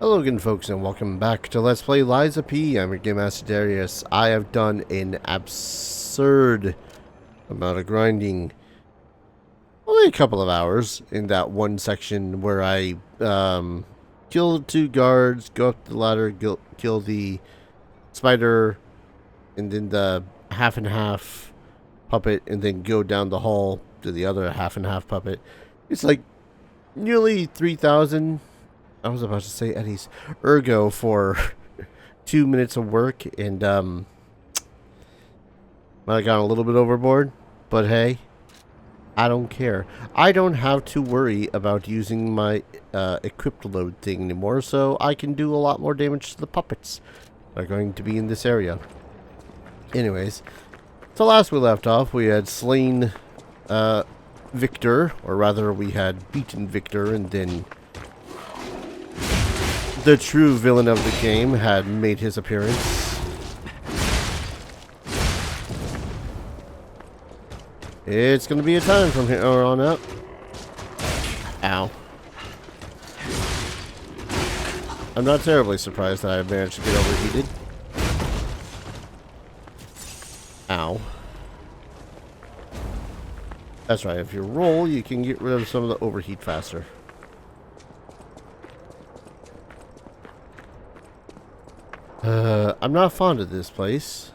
Hello again folks and welcome back to Let's Play Liza P. I'm your Game Master Darius. I have done an absurd amount of grinding. Only a couple of hours in that one section where I kill 2 guards, go up the ladder, kill the spider, and then the half and half puppet, and then go down the hall to the other half and half puppet. It's like nearly 3,000. I was about to say Eddie's ergo for 2 minutes of work, and might have gone a little bit overboard, but hey, I don't care. I don't have to worry about using my equipped load thing anymore, so I can do a lot more damage to the puppets that are going to be in this area. Anyways, so last we left off, we had slain Victor, or rather we had beaten Victor, and then the true villain of the game had made his appearance. It's going to be a time from here on out. Ow. I'm not terribly surprised that I managed to get overheated. Ow. That's right, if you roll, you can get rid of some of the overheat faster. I'm not fond of this place.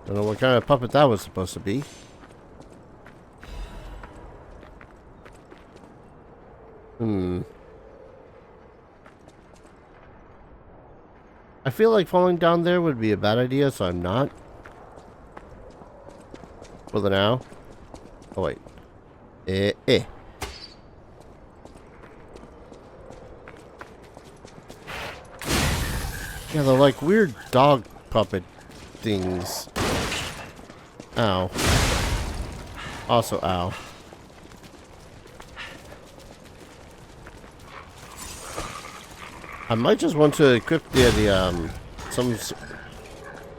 Don't know what kind of puppet that was supposed to be. I feel like falling down there would be a bad idea, so I'm not. For the now. Oh, wait. Yeah, they're like weird dog puppet things. Ow. Also, ow. I might just want to equip something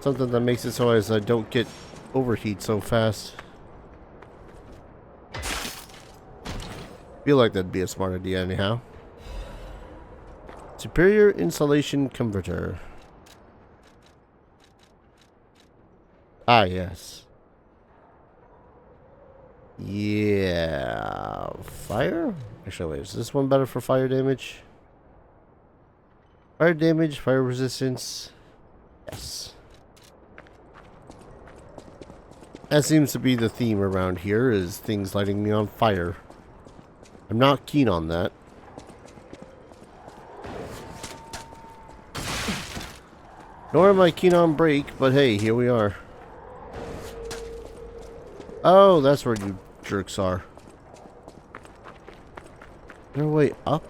that makes it so as I don't get overheat so fast. Feel like that'd be a smart idea anyhow. Superior insulation converter. Ah, yes. Yeah. Fire? Actually, wait, is this one better for fire damage? Fire damage, fire resistance. Yes. That seems to be the theme around here, is things lighting me on fire. I'm not keen on that. Nor am I keen on break, but hey, here we are. Oh, that's where you jerks are. Is there a way up?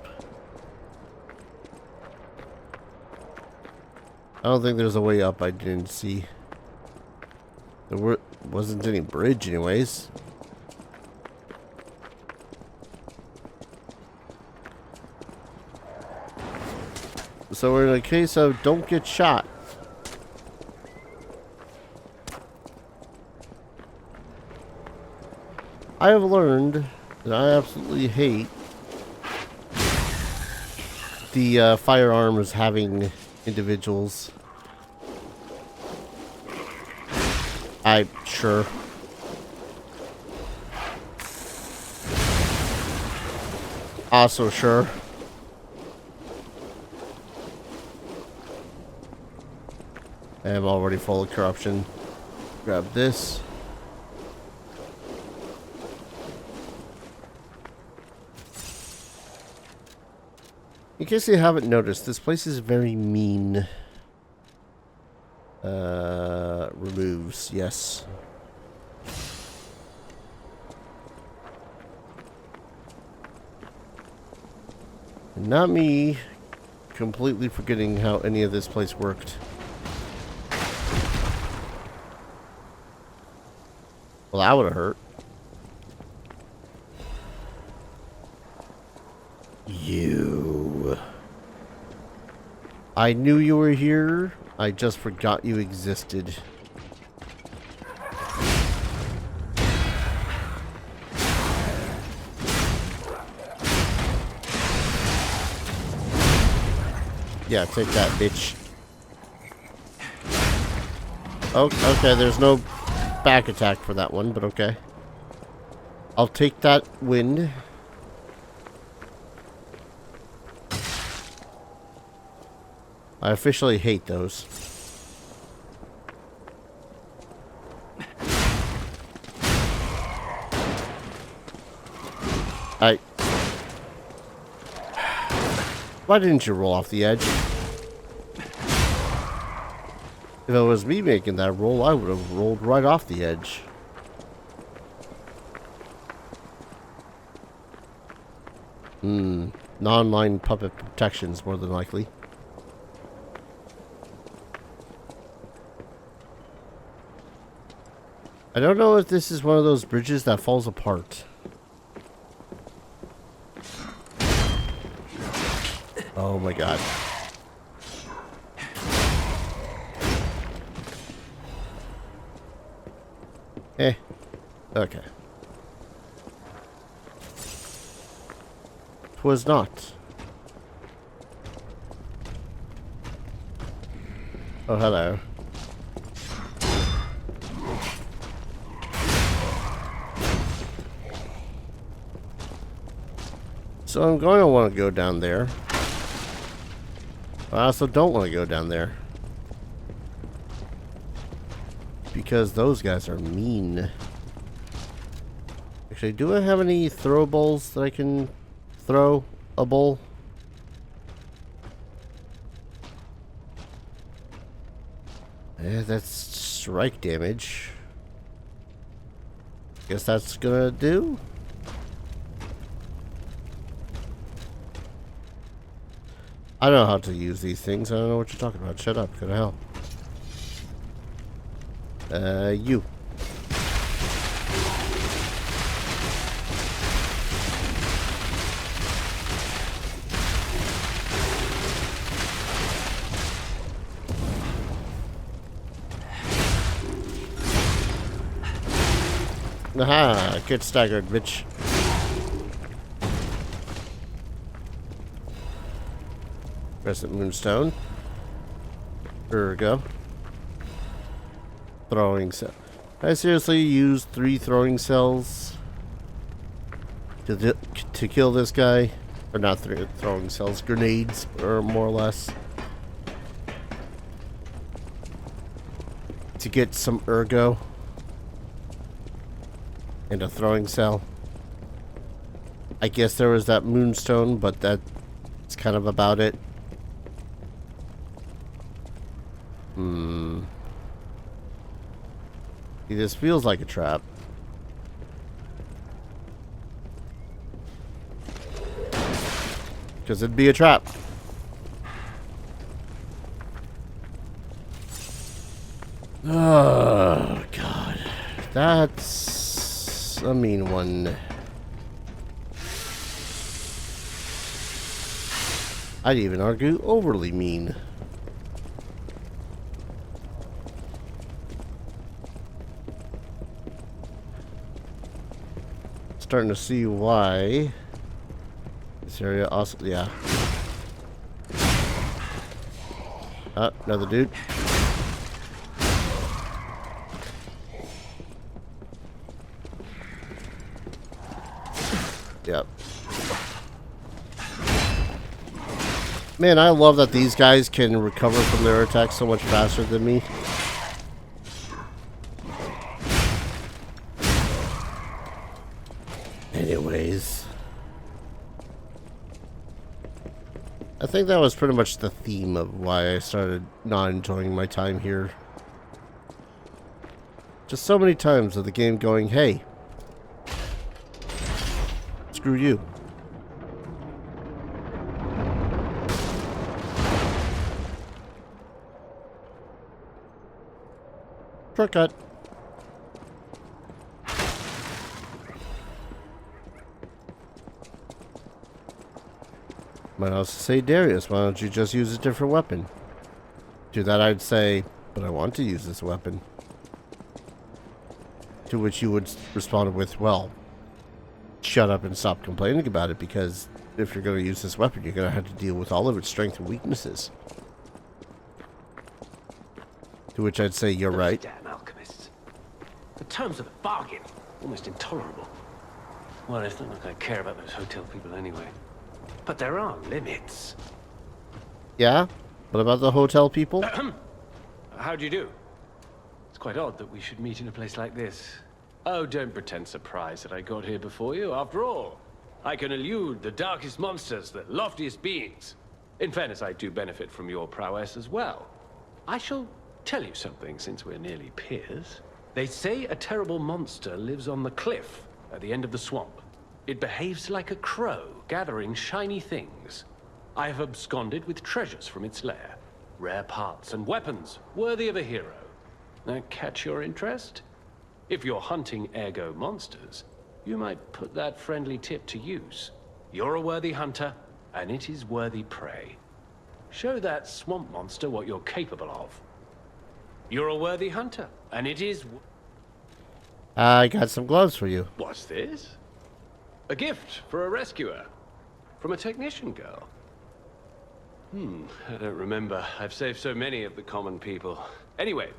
I don't think there's a way up I didn't see. There wasn't any bridge anyways. So we're in a case of don't get shot. I have learned that I absolutely hate the firearms having individuals. Sure. Also sure. I am already full of corruption. Grab this. In case you haven't noticed, this place is very mean. Removes, yes. And not me completely forgetting how any of this place worked. Well, that would have hurt. You. I knew you were here. I just forgot you existed. Yeah, take that, bitch. Oh, okay, there's no back attack for that one, but okay. I'll take that wind. I officially hate those. Why didn't you roll off the edge? If it was me making that roll, I would have rolled right off the edge. Non-line puppet protections, more than likely. I don't know if this is one of those bridges that falls apart. Oh my god. Okay. Twas not. Oh, hello. So I'm going to want to go down there. I also don't want to go down there. Because those guys are mean. Actually, do I have any throwables that I can throw a bowl? Yeah, that's strike damage. Guess that's gonna do. I don't know how to use these things. I don't know what you're talking about. Shut up. Go to hell. You. Aha! Get staggered, bitch. Crescent Moonstone. There we go. Throwing cell. I seriously used 3 throwing cells to kill this guy. Or not 3 throwing cells, grenades, or more or less. To get some ergo. And a throwing cell. I guess there was that moonstone, but that's kind of about it. This feels like a trap. Because it'd be a trap. Oh, God. That's a mean one. I'd even argue overly mean. Starting to see why this area also, yeah. Another dude. Yep. Man, I love that these guys can recover from their attacks so much faster than me. Anyways, I think that was pretty much the theme of why I started not enjoying my time here. Just so many times of the game going, hey, screw you. Shortcut. Might also say, Darius, why don't you just use a different weapon? To that I'd say, but I want to use this weapon. To which you would respond with, well, shut up and stop complaining about it, because if you're going to use this weapon, you're going to have to deal with all of its strengths and weaknesses. To which I'd say you're right. Damn alchemists. The terms of the bargain, almost intolerable. Well, it's not like I care about those hotel people anyway. But there are limits. Yeah? What about the hotel people? How do you do? It's quite odd that we should meet in a place like this. Oh, don't pretend surprised that I got here before you. After all, I can elude the darkest monsters, the loftiest beings. In fairness, I do benefit from your prowess as well. I shall tell you something, since we're nearly peers. They say a terrible monster lives on the cliff at the end of the swamp. It behaves like a crow, gathering shiny things. I have absconded with treasures from its lair. Rare parts and weapons, worthy of a hero. That catch your interest? If you're hunting ergo monsters, you might put that friendly tip to use. You're a worthy hunter, and it is worthy prey. Show that swamp monster what you're capable of. You're a worthy hunter, and it is... I got some gloves for you. What's this? A gift for a rescuer. From a technician girl. I don't remember. I've saved so many of the common people. Anyway,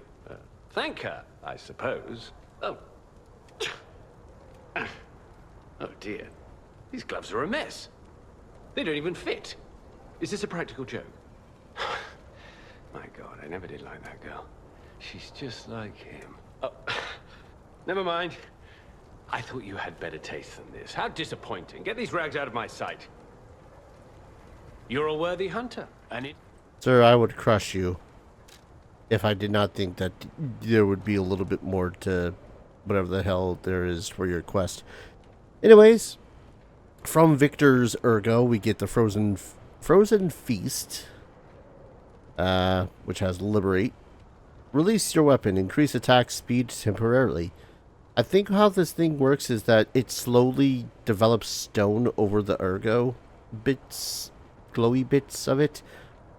thank her, I suppose. Oh. Oh dear. These gloves are a mess. They don't even fit. Is this a practical joke? My God, I never did like that girl. She's just like him. Oh, never mind. I thought you had better taste than this. How disappointing. Get these rags out of my sight. You're a worthy hunter, and it... Sir, I would crush you if I did not think that there would be a little bit more to whatever the hell there is for your quest. Anyways, from Victor's Ergo, we get the Frozen Feast, which has Liberate. Release your weapon. Increase attack speed temporarily. I think how this thing works is that it slowly develops stone over the Ergo bits, glowy bits of it,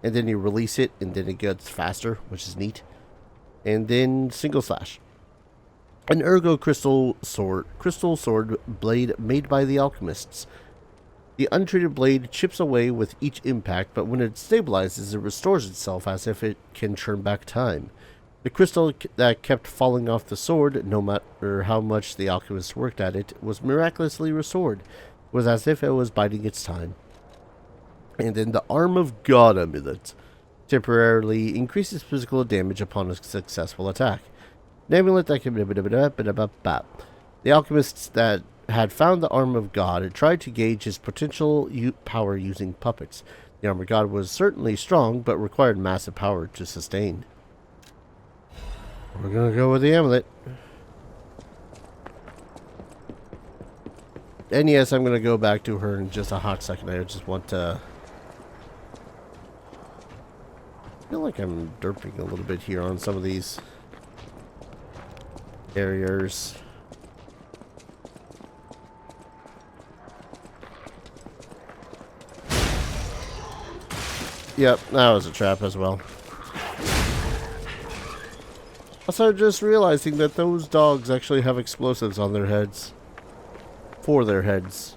and then you release it, and then it gets faster, which is neat. And then single slash. An Ergo crystal sword blade made by the alchemists. The untreated blade chips away with each impact, but when it stabilizes, it restores itself as if it can turn back time. The crystal that kept falling off the sword, no matter how much the alchemists worked at it, was miraculously restored. It was as if it was biding its time. And then the Arm of God amulet temporarily increases physical damage upon a successful attack. The amulet that can... The alchemists that had found the Arm of God had tried to gauge his potential power using puppets. The Arm of God was certainly strong, but required massive power to sustain. We're gonna go with the amulet. And yes, I'm gonna go back to her in just a hot second. I just want to... I feel like I'm derping a little bit here on some of these areas. Yep, that was a trap as well. Also, just realizing that those dogs actually have explosives on their heads. For their heads.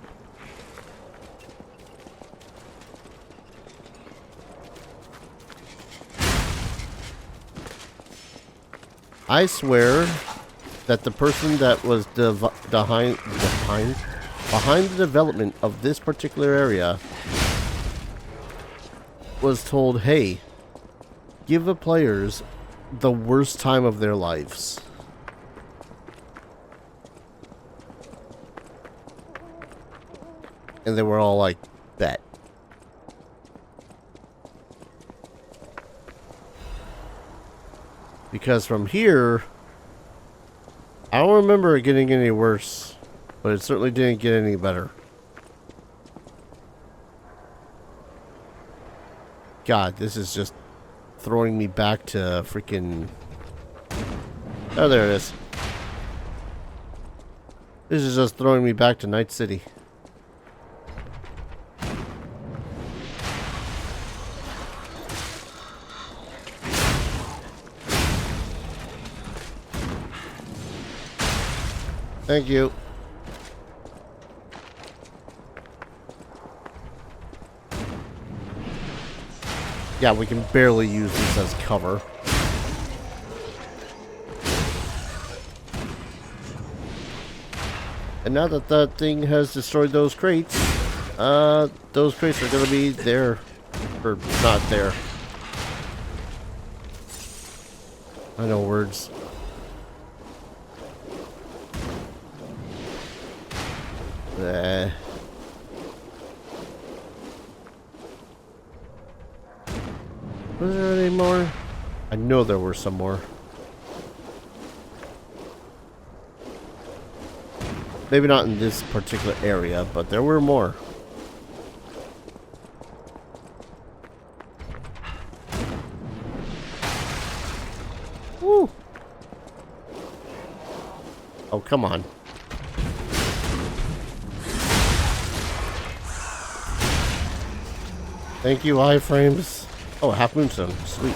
I swear that the person that was behind the development of this particular area was told, hey, give the players the worst time of their lives. And they were all like, bet. Because from here, I don't remember it getting any worse, but it certainly didn't get any better. God, this is just throwing me back to freaking... Oh, there it is. This is just throwing me back to Night City. Thank you. Yeah, we can barely use this as cover. And now that that thing has destroyed those crates are going to be there. Or not there. I know words. Was there any more? I know there were some more. Maybe not in this particular area, but there were more. Woo! Oh, come on. Thank you, iframes. Oh, half moonstone. Sweet.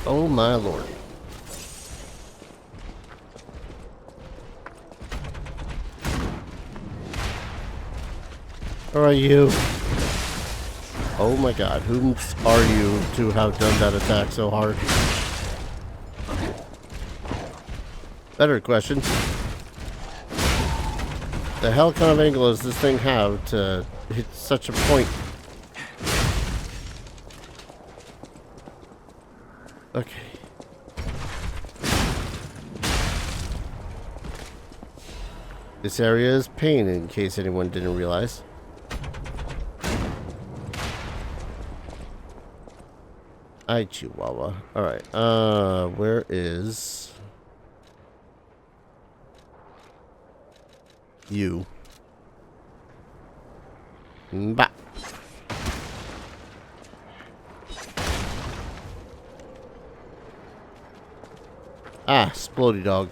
Oh my lord. Who are you? Oh my god, whom are you to have done that attack so hard? Better question. The hell kind of angle does this thing have to hit such a point? Okay. This area is pain, in case anyone didn't realize. Ay, Chihuahua. Alright, where is... you? Bah. Ah, Splody Dog.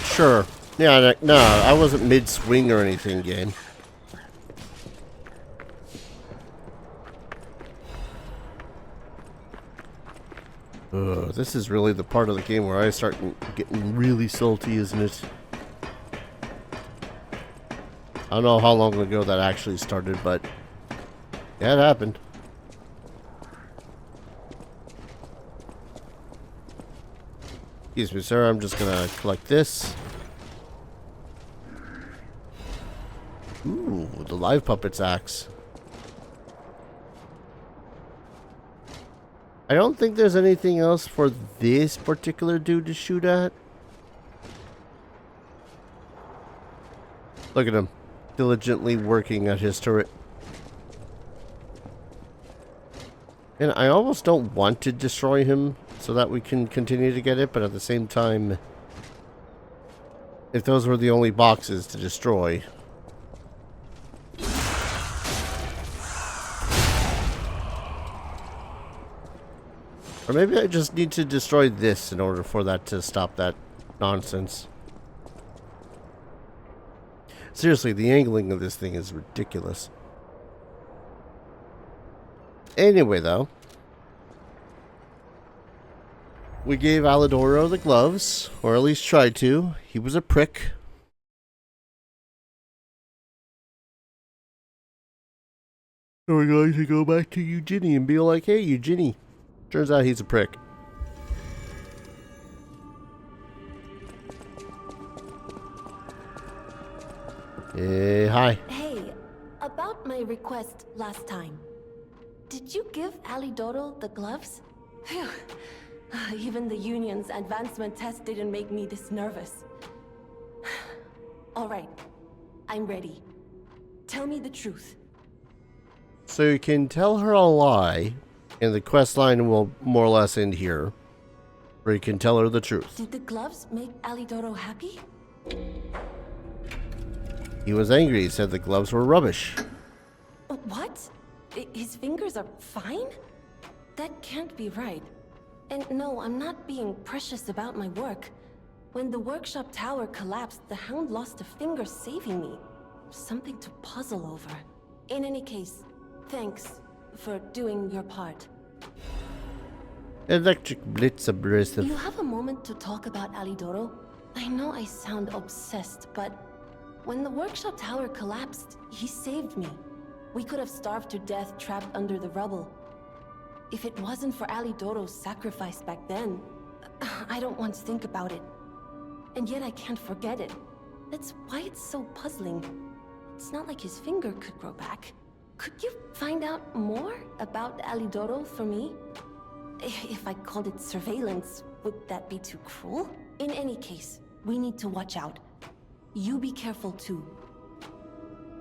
Sure. Yeah, no, I wasn't mid-swing or anything, game. This is really the part of the game where I start getting really salty, isn't it? I don't know how long ago that actually started, but yeah, it happened. Excuse me, sir. I'm just gonna collect this. Ooh, the live puppet's axe. I don't think there's anything else for this particular dude to shoot at. Look at him, diligently working at his turret. And I almost don't want to destroy him so that we can continue to get it, but at the same time, if those were the only boxes to destroy... Or maybe I just need to destroy this in order for that to stop that nonsense. Seriously, the angling of this thing is ridiculous. Anyway, though. We gave Alidoro the gloves, or at least tried to. He was a prick. So we're going to go back to Eugenie and be like, hey, Eugenie. Turns out he's a prick. Hey, hi. Hey, about my request last time. Did you give Alidoro the gloves? Phew. Even the Union's advancement test didn't make me this nervous. Alright, I'm ready. Tell me the truth. So you can tell her a lie, and the quest line will more or less end here. Or you can tell her the truth. Did the gloves make Alidoro happy? He was angry. He said the gloves were rubbish. What? His fingers are fine? That can't be right. And no, I'm not being precious about my work. When the workshop tower collapsed, the Hound lost a finger saving me. Something to puzzle over. In any case, thanks for doing your part. Electric blitz abrasive. You have a moment to talk about Alidoro? I know I sound obsessed, but when the workshop tower collapsed, he saved me. We could have starved to death trapped under the rubble. If it wasn't for Alidoro's sacrifice back then, I don't want to think about it. And yet I can't forget it. That's why it's so puzzling. It's not like his finger could grow back. Could you find out more about Alidoro for me? If I called it surveillance, would that be too cruel? In any case, we need to watch out. You be careful too.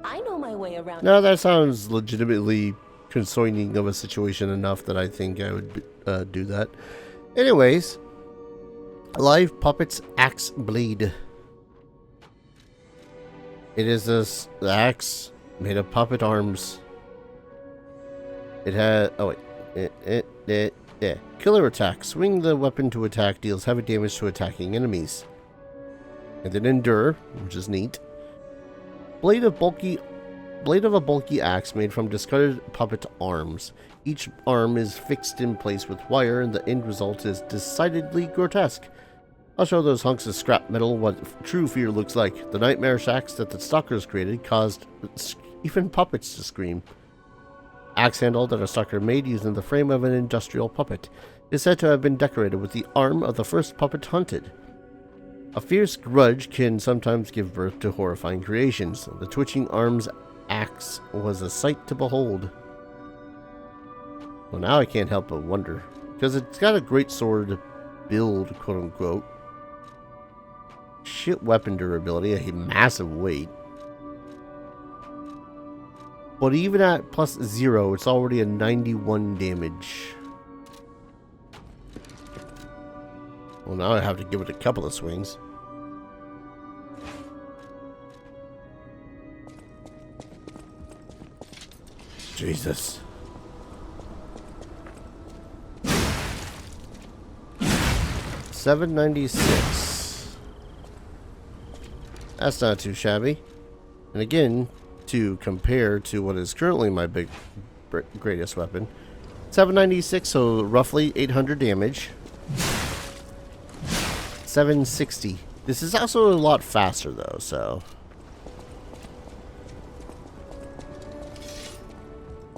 I know my way around. No, that sounds legitimately concerning of a situation enough that I think I would do that. Anyways, live puppets axe blade. It is the axe made of puppet arms. It had killer attack. Swing the weapon to attack, deals heavy damage to attacking enemies. And then endure, which is neat. Blade of a bulky axe made from discarded puppet arms. Each arm is fixed in place with wire, and the end result is decidedly grotesque. I'll show those hunks of scrap metal what true fear looks like. The nightmarish axe that the stalkers created caused even puppets to scream. Axe handle that a stalker made using the frame of an industrial puppet is said to have been decorated with the arm of the first puppet hunted. A fierce grudge can sometimes give birth to horrifying creations. The twitching arm's axe was a sight to behold. Well, now I can't help but wonder, because it's got a great sword build, quote unquote. Shit weapon durability, a massive weight. But even at plus 0, it's already a 91 damage. Well, now I have to give it a couple of swings. Jesus. $796. That's not too shabby. And again, to compare to what is currently my greatest weapon, 796, so roughly 800 damage. 760. This is also a lot faster though, so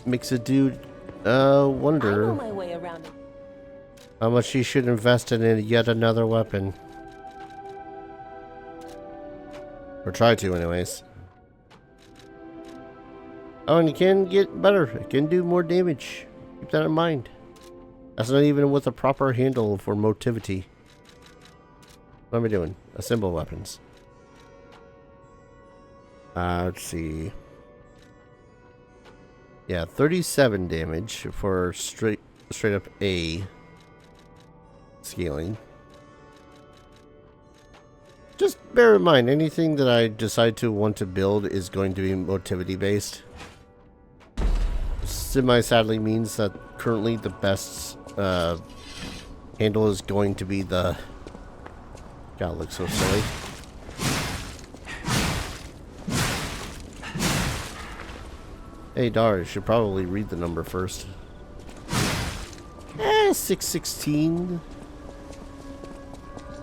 makes a dude wonder I know my way around it. how much he should invest in yet another weapon. Or try to, anyways. Oh, and it can get better. It can do more damage. Keep that in mind. That's not even with a proper handle for motivity. What am I doing? Assemble weapons. Let's see. Yeah, 37 damage for straight up A scaling. Just bear in mind, anything that I decide to want to build is going to be motivity based. Semi-sadly means that currently the best handle is going to be the... God, it looks so silly. Hey, Dar, you should probably read the number first. 616.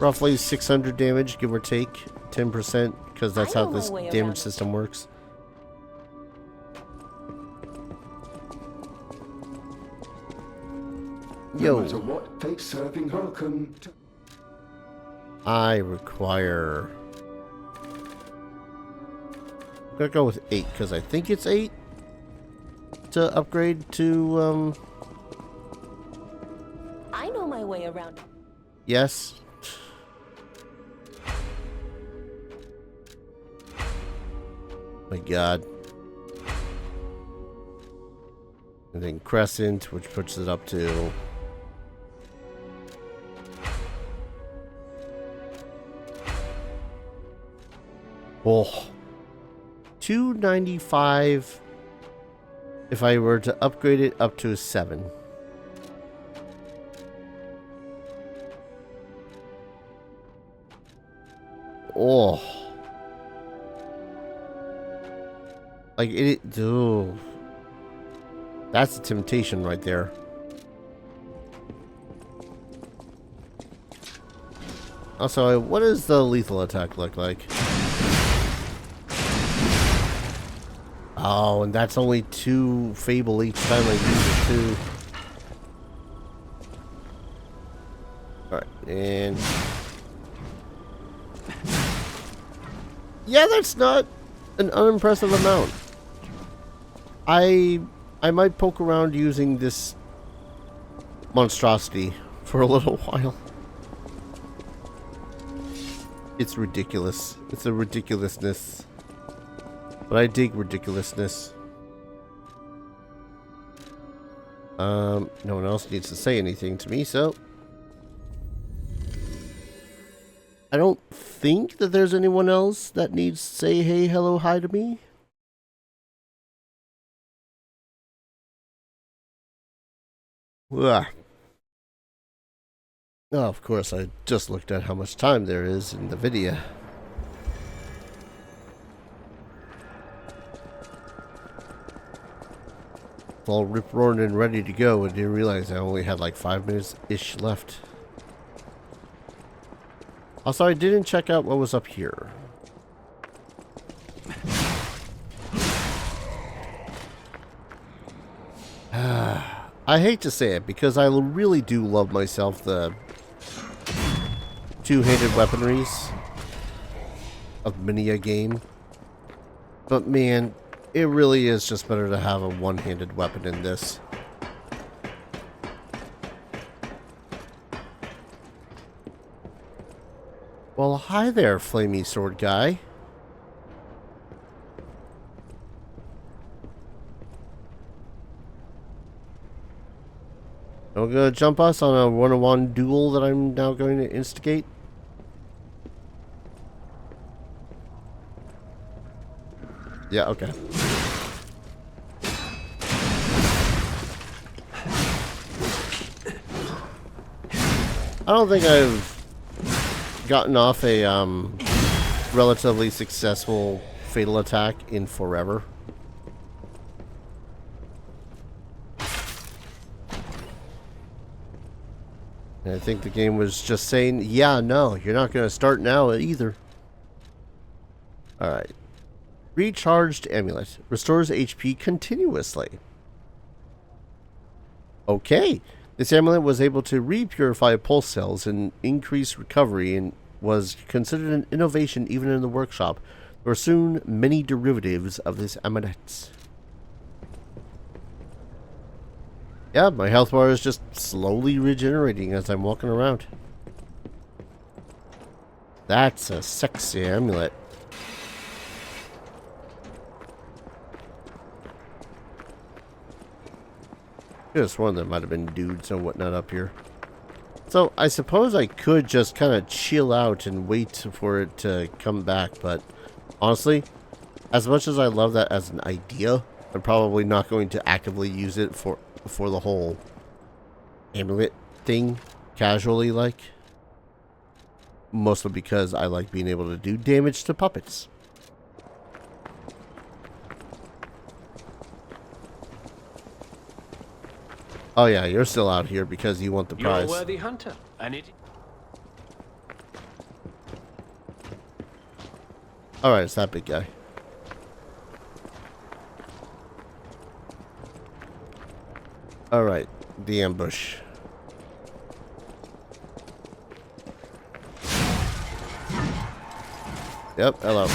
Roughly 600 damage, give or take. 10%, because that's how this damage system works. No matter what, face serving welcome to... I require... I'm gonna go with 8, because I think it's 8 to upgrade to, I know my way around. Yes. My God. And then Crescent, which puts it up to... Oh. 295 if I were to upgrade it up to a 7. Oh. Like it, oh. That's a temptation right there. Also, what does the lethal attack look like? Oh, and that's only 2 Fable each time I use it too. Alright, and... yeah, that's not an unimpressive amount. I might poke around using this monstrosity for a little while. It's ridiculous. It's a ridiculousness. But I dig ridiculousness. No one else needs to say anything to me, so... I don't think that there's anyone else that needs to say hey, hello, hi to me. Ugh. Oh, of course, I just looked at how much time there is in the video. All rip-roaring and ready to go, and didn't realize I only had like 5 minutes-ish left. Also, I didn't check out what was up here. I hate to say it, because I really do love myself the two-handed weaponries of many a game. But man, it really is just better to have a one-handed weapon in this. Well, hi there, flamey sword guy. Are we gonna jump us on a one-on-one duel that I'm now going to instigate? Yeah, okay. I don't think I've gotten off a relatively successful fatal attack in forever. And I think the game was just saying, yeah, no, you're not going to start now either. Alright. Recharged amulet. Restores HP continuously. Okay. This amulet was able to re-purify pulse cells and increase recovery, and was considered an innovation even in the workshop. There were soon many derivatives of this amulet. Yeah, my health bar is just slowly regenerating as I'm walking around. That's a sexy amulet. I could have sworn there might have been dudes and whatnot up here. So I suppose I could just kind of chill out and wait for it to come back, but honestly, as much as I love that as an idea, I'm probably not going to actively use it for the whole amulet thing, casually like. Mostly because I like being able to do damage to puppets. Oh yeah, you're still out here because you want the prize. You're a worthy hunter, and it... Alright, it's that big guy. Alright, the ambush. Yep, hello.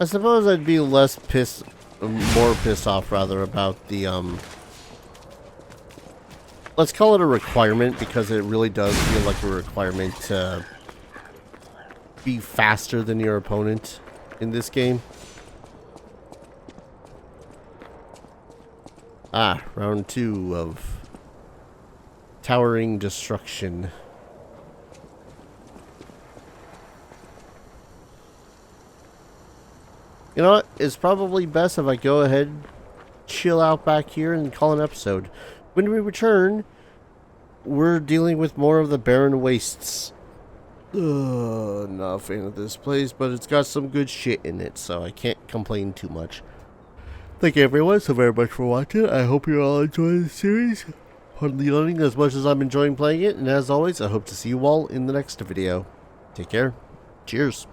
I suppose I'd be more pissed off rather about the, let's call it a requirement, because it really does feel like a requirement to be faster than your opponent in this game. Ah, round 2 of Towering Destruction. You know what? It's probably best if I go ahead, chill out back here, and call an episode. When we return, we're dealing with more of the barren wastes. Not a fan of this place, but it's got some good shit in it, so I can't complain too much. Thank you everyone so very much for watching. I hope you all enjoy the series. Hardly learning as much as I'm enjoying playing it. And as always, I hope to see you all in the next video. Take care. Cheers.